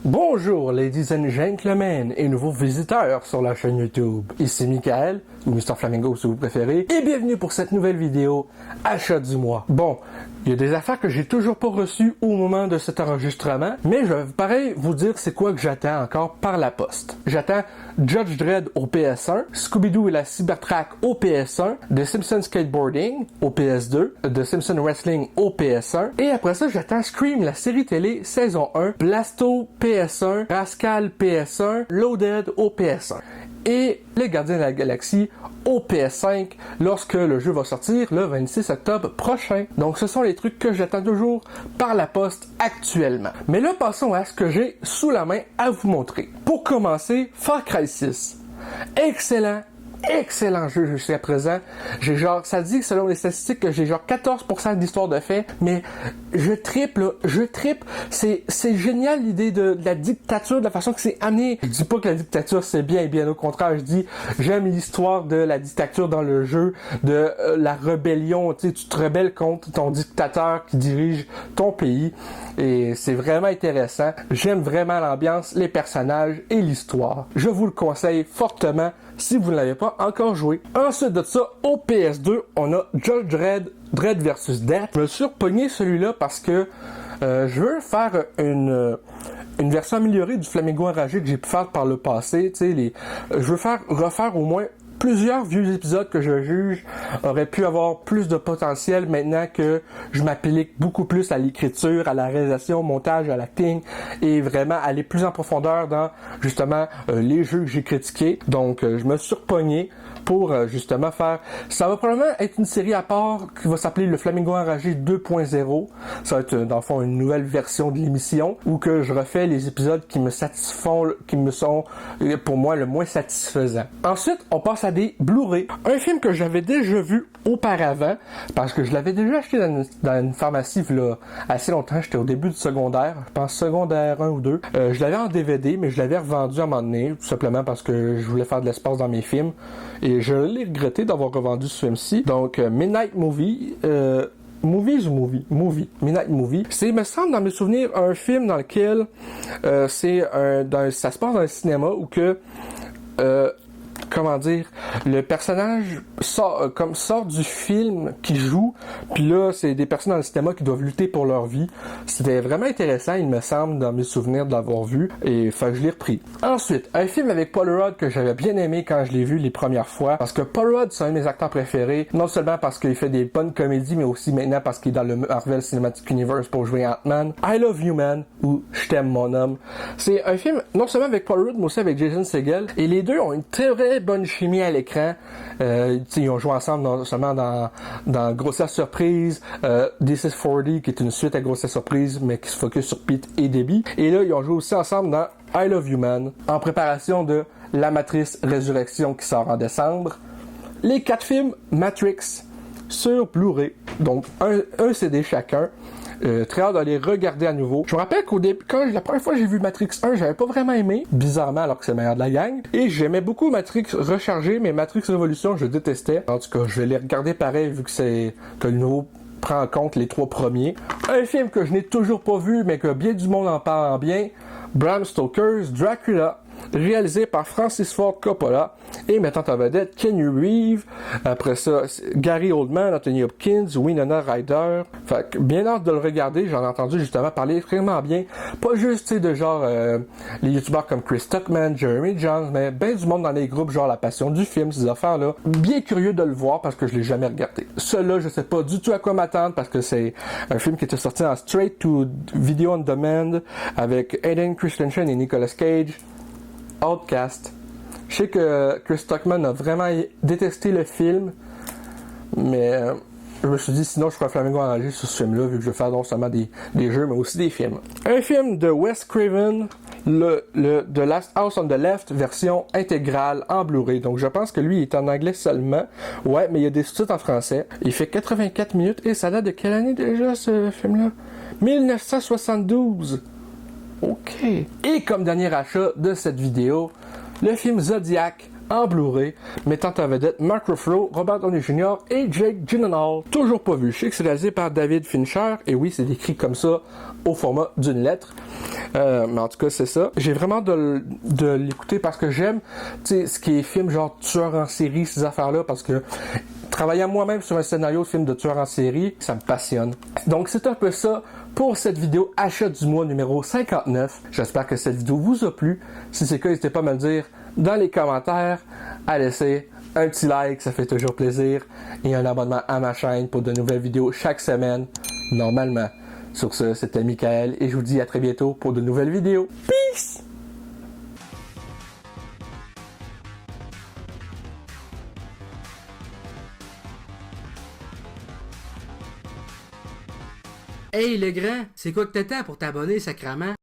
Bonjour ladies and gentlemen et nouveaux visiteurs sur la chaîne YouTube. Ici Michael, ou Mr Flamingo si vous préférez, et bienvenue pour cette nouvelle vidéo achat du mois. Bon, il y a des affaires que j'ai toujours pas reçues au moment de cet enregistrement, mais je vais pareil vous dire c'est quoi que j'attends encore par la poste. J'attends Judge Dredd au PS1, Scooby-Doo et la Cybertrack au PS1, The Simpsons Skateboarding au PS2, The Simpsons Wrestling au PS1, et après ça j'attends Scream, la série télé saison 1, Blasto PS1, Rascal PS1, Loaded au PS1. Et Les Gardiens de la Galaxie au PS5 lorsque le jeu va sortir le 26 octobre prochain. Donc ce sont les trucs que j'attends toujours par la poste actuellement. Mais là, passons à ce que j'ai sous la main à vous montrer. Pour commencer, Far Cry 6. Excellent jeu jusqu'à présent. Ça dit selon les statistiques que j'ai 14% d'histoire de fait, mais je trippe. C'est génial l'idée de la dictature, de la façon que c'est amené. Je dis pas que la dictature c'est bien, bien au contraire, je dis j'aime l'histoire de la dictature dans le jeu, de la rébellion, tu te rebelles contre ton dictateur qui dirige ton pays, et c'est vraiment intéressant. J'aime vraiment l'ambiance, les personnages et l'histoire. Je vous le conseille fortement si vous ne l'avez pas encore joué. Ensuite de ça, au PS2, on a Judge Dredd vs Death. Je me suis repogné celui-là parce que je veux faire une version améliorée du Flamingo enragé que j'ai pu faire par le passé. Je veux refaire au moins plusieurs vieux épisodes que je juge auraient pu avoir plus de potentiel maintenant que je m'applique beaucoup plus à l'écriture, à la réalisation, au montage, à l'acting, et vraiment aller plus en profondeur dans justement les jeux que j'ai critiqués. Donc je me suis repogné pour justement faire... Ça va probablement être une série à part qui va s'appeler le Flamingo enragé 2.0. Ça va être dans le fond une nouvelle version de l'émission où que je refais les épisodes qui me satisfont, qui me sont pour moi le moins satisfaisants. Ensuite, on passe à des Blu-ray. Un film que j'avais déjà vu auparavant, parce que je l'avais déjà acheté dans une pharmacie là, assez longtemps. J'étais au début du secondaire, je pense secondaire 1 ou 2. Je l'avais en DVD, mais je l'avais revendu à un moment donné, tout simplement parce que je voulais faire de l'espace dans mes films. Et je l'ai regretté d'avoir revendu ce film-ci. Donc, Midnight Movie... Midnight Movie. C'est, me semble, dans mes souvenirs, un film dans lequel ça se passe dans un cinéma où que... comment dire, le personnage sort du film qui joue, puis là, c'est des personnes dans le cinéma qui doivent lutter pour leur vie. C'était vraiment intéressant, il me semble, dans mes souvenirs de l'avoir vu, et fait que je l'ai repris. Ensuite, un film avec Paul Rudd que j'avais bien aimé quand je l'ai vu les premières fois, parce que Paul Rudd, c'est un de mes acteurs préférés, non seulement parce qu'il fait des bonnes comédies, mais aussi maintenant parce qu'il est dans le Marvel Cinematic Universe pour jouer Ant-Man. I Love You Man, ou Je t'aime mon homme. C'est un film, non seulement avec Paul Rudd, mais aussi avec Jason Segel, et les deux ont une très bonne chimie à l'écran. Ils ont joué ensemble non seulement dans Grossesse Surprise, This is 40, qui est une suite à Grossesse Surprise, mais qui se focus sur Pete et Debbie. Et là, ils ont joué aussi ensemble dans I Love You Man, en préparation de La Matrice Résurrection qui sort en décembre. Les 4 films Matrix sur Blu-ray, donc un CD chacun. Très hâte de les regarder à nouveau. Je me rappelle qu'au début, la première fois que j'ai vu Matrix 1, j'avais pas vraiment aimé, bizarrement alors que c'est le meilleur de la gang. Et j'aimais beaucoup Matrix Rechargé, mais Matrix Révolution, je détestais. En tout cas, je vais les regarder pareil vu que le nouveau prend en compte les 3 premiers. Un film que je n'ai toujours pas vu, mais que bien du monde en parle en bien, Bram Stoker's Dracula, réalisé par Francis Ford Coppola et mettant en vedette Keanu Reeves, après ça Gary Oldman, Anthony Hopkins, Winona Ryder. Fait que bien hâte de le regarder, j'en ai entendu justement parler extrêmement bien, pas juste de genre les youtubeurs comme Chris Tuckman, Jeremy Jones, mais ben du monde dans les groupes genre La Passion du film, ces affaires là. Bien curieux de le voir parce que je l'ai jamais regardé. Celui-là, je sais pas du tout à quoi m'attendre parce que c'est un film qui était sorti en straight to video on demand avec Hayden Christensen et Nicolas Cage. Outcast. Je sais que Chris Tuckman a vraiment détesté le film, mais je me suis dit sinon je ferais Flamingo enragé sur ce film-là, vu que je vais faire non seulement des jeux, mais aussi des films. Un film de Wes Craven, The Last House on the Left, version intégrale en Blu-ray. Donc je pense que lui il est en anglais seulement. Ouais, mais il y a des sous-titres en français. Il fait 84 minutes et ça date de quelle année déjà ce film-là? 1972. OK. Et comme dernier achat de cette vidéo, le film Zodiac en Blu-ray, mettant en vedette Mark Ruffalo, Robert Downey Jr. et Jake Gyllenhaal. Toujours pas vu. Je sais que c'est réalisé par David Fincher, et oui, c'est écrit comme ça au format d'une lettre. Mais en tout cas, c'est ça. J'ai vraiment de l'écouter parce que j'aime, tu sais, ce qui est film genre tueur en série, ces affaires-là, parce que travailler moi-même sur un scénario de film de tueur en série, ça me passionne. Donc, c'est un peu ça pour cette vidéo achat du mois numéro 59. J'espère que cette vidéo vous a plu. Si c'est le cas, n'hésitez pas à me le dire dans les commentaires, à laisser un petit like, ça fait toujours plaisir, et un abonnement à ma chaîne pour de nouvelles vidéos chaque semaine, normalement. Sur ce, c'était Michael, et je vous dis à très bientôt pour de nouvelles vidéos. Peace! Hey le grand, c'est quoi que t'attends pour t'abonner, sacrament?